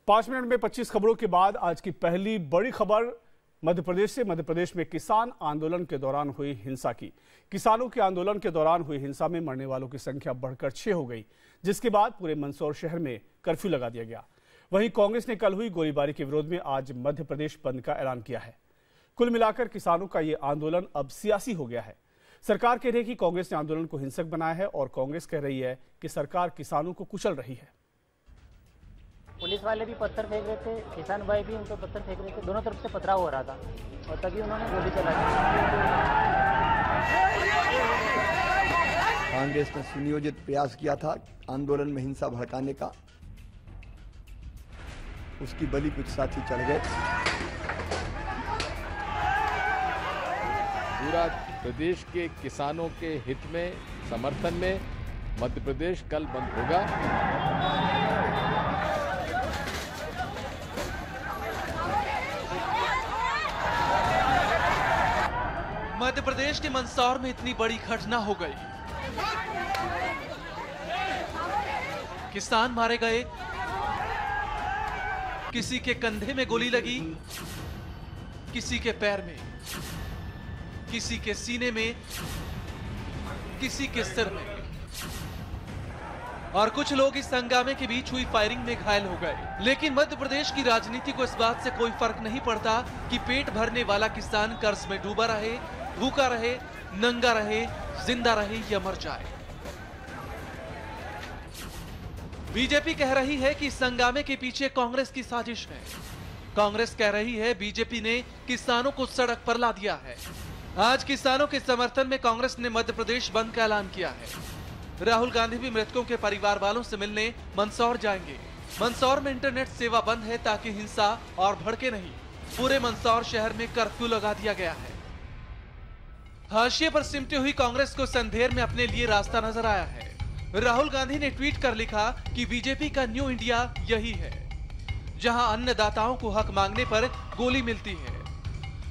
5 minute में 25 खबरों के बाद आज की पहली बड़ी खबर मध्य प्रदेश से। मध्य प्रदेश में किसान आंदोलन के दौरान हुई हिंसा की। किसानों के आंदोलन के दौरान हुई हिंसा में मरने वालों की संख्या बढ़कर 6 हो गई, जिसके बाद पूरे मंदसौर शहर में कर्फ्यू लगा दिया गया। वहीं कांग्रेस ने कल हुई गोलीबारी के विरोध में आज मध्य प्रदेश बंद का ऐलान किया है। कुल मिलाकर किसानों का ये आंदोलन अब सियासी हो गया है। सरकार कह रही है कि कांग्रेस ने आंदोलन को हिंसक बनाया है और कांग्रेस कह रही है कि सरकार किसानों को कुचल रही है। पुलिस वाले भी पत्थर फेंक रहे थे, किसान भाई भी उनको पत्थर फेंक रहे थे, दोनों तरफ से पथराव हो रहा था और तभी उन्होंने गोली चला दी। कांग्रेस ने सुनियोजित प्रयास किया था आंदोलन में हिंसा भड़काने का, उसकी बलि कुछ साथी चढ़ गए। पूरा प्रदेश के किसानों के हित में, समर्थन में मध्य प्रदेश कल बंद होगा। मध्य प्रदेश के मंदसौर में इतनी बड़ी घटना हो गई। किसान मारे गए, किसी के कंधे में गोली लगी, किसी के पैर में, किसी के सीने में, किसी के सिर में, और कुछ लोग इस हंगामे के बीच हुई फायरिंग में घायल हो गए। लेकिन मध्य प्रदेश की राजनीति को इस बात से कोई फर्क नहीं पड़ता कि पेट भरने वाला किसान कर्ज में डूबा रहे, भूखा रहे, नंगा रहे, जिंदा रहे या मर जाए। बीजेपी कह रही है कि इस हंगामे के पीछे कांग्रेस की साजिश है। कांग्रेस कह रही है बीजेपी ने किसानों को सड़क पर ला दिया है। आज किसानों के समर्थन में कांग्रेस ने मध्य प्रदेश बंद का ऐलान किया है। राहुल गांधी भी मृतकों के परिवार वालों से मिलने मंदसौर जाएंगे। मंदसौर में इंटरनेट सेवा बंद है ताकि हिंसा और भड़के नहीं। पूरे मंदसौर शहर में कर्फ्यू लगा दिया गया है। हाशिए पर सिमटी हुई कांग्रेस को संधेर में अपने लिए रास्ता नजर आया है। राहुल गांधी ने ट्वीट कर लिखा कि बीजेपी का न्यू इंडिया यही है, जहां अन्नदाताओं को हक मांगने पर गोली मिलती है।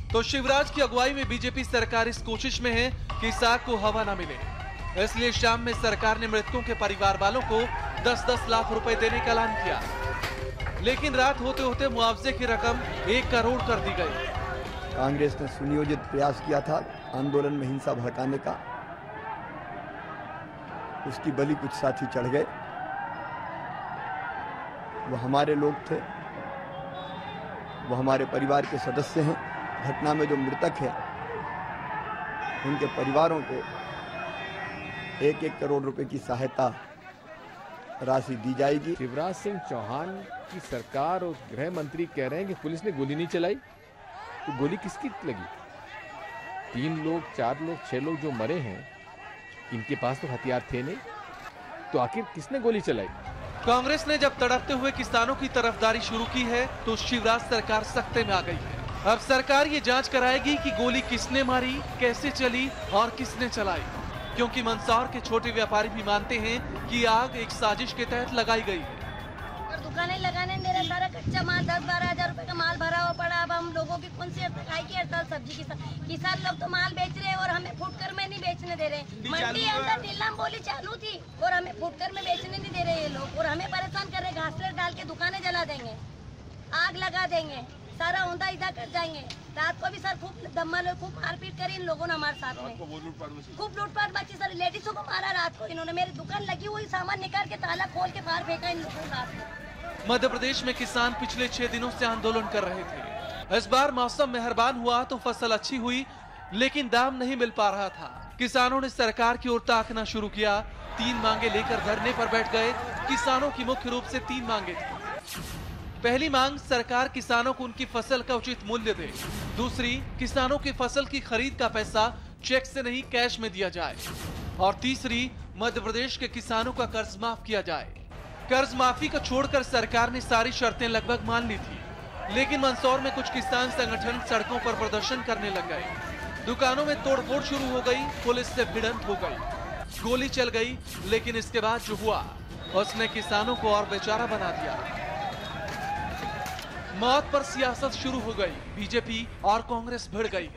तो शिवराज की अगुवाई में बीजेपी सरकार इस कोशिश में है कि साग को हवा न मिले। इसलिए शाम में सरकार ने मृतकों के परिवार वालों को 10-10 लाख रुपए देने का ऐलान किया। लेकिन रात होते होते मुआवजे की रकम 1 करोड़ कर दी गई। कांग्रेस ने सुनियोजित प्रयास किया था आंदोलन में हिंसा भड़काने का, उसकी बलि कुछ साथी चढ़ गए। वो हमारे लोग थे, वो हमारे परिवार के सदस्य हैं। घटना में जो मृतक हैं उनके परिवारों को 1-1 करोड़ रुपए की सहायता राशि दी जाएगी। शिवराज सिंह चौहान की सरकार और गृह मंत्री कह रहे हैं कि पुलिस ने गोली नहीं चलाई, तो गोली किसकी लगी? 3 लोग, 4 लोग, 6 लोग जो मरे हैं, इनके पास तो हथियार थे नहीं, तो आखिर किसने गोली चलाई? कांग्रेस ने जब तड़पते हुए किसानों की तरफदारी शुरू की है तो शिवराज सरकार सख्ते में आ गई है। अब सरकार ये जांच कराएगी कि गोली किसने मारी, कैसे चली और किसने चलाई, क्योंकि मंदसौर के छोटे व्यापारी भी मानते हैं कि आग एक साजिश के तहत लगाई गई है। दुकानें लगाने दे रहा, सारा कच्चा माल 10-12 हजार रुपए का माल भरा हुआ पड़ा। अब हम लोगों की कौन सी खाई की हड़ताल? सब्जी की किसान लोग तो माल बेच रहे हैं और हमें फुटकर में नहीं बेचने दे रहे। मंडी अंदर नीलाम बोली चालू थी और हमें फुटकर में बेचने नहीं दे रहे ये लोग, और हमें परेशान कर रहे। घासलेट डाल के दुकानें जला देंगे, आग लगा देंगे, सारा औंधा इधर कर जाएंगे। रात को भी सर खूब दम्मा लोग खूब मारपीट करी इन लोगों ने हमारे साथ में, खूब लूटपाट मची सर। लेडीजों को मारा रात को इन्होंने। मेरी दुकान लगी हुई सामान निकाल के ताला खोल के बाहर फेंका इन लोगों ने रात को। मध्य प्रदेश में किसान पिछले 6 दिनों से आंदोलन कर रहे थे। इस बार मौसम मेहरबान हुआ तो फसल अच्छी हुई, लेकिन दाम नहीं मिल पा रहा था। किसानों ने सरकार की ओर ताकना शुरू किया। 3 मांगे लेकर धरने पर बैठ गए। किसानों की मुख्य रूप से 3 मांगे थी। पहली मांग, सरकार किसानों को उनकी फसल का उचित मूल्य दे। दूसरी, किसानों की फसल की खरीद का पैसा चेक से नहीं कैश में दिया जाए। और तीसरी, मध्य प्रदेश के किसानों का कर्ज माफ किया जाए। कर्ज माफी को छोड़कर सरकार ने सारी शर्तें लगभग मान ली थी, लेकिन मंदसौर में कुछ किसान संगठन सड़कों पर प्रदर्शन करने लग गए। दुकानों में तोड़फोड़ शुरू हो गई, पुलिस से भिड़ंत हो गई, गोली चल गई। लेकिन इसके बाद जो हुआ उसने किसानों को और बेचारा बना दिया। मौत पर सियासत शुरू हो गई। बीजेपी और कांग्रेस भिड़ गई।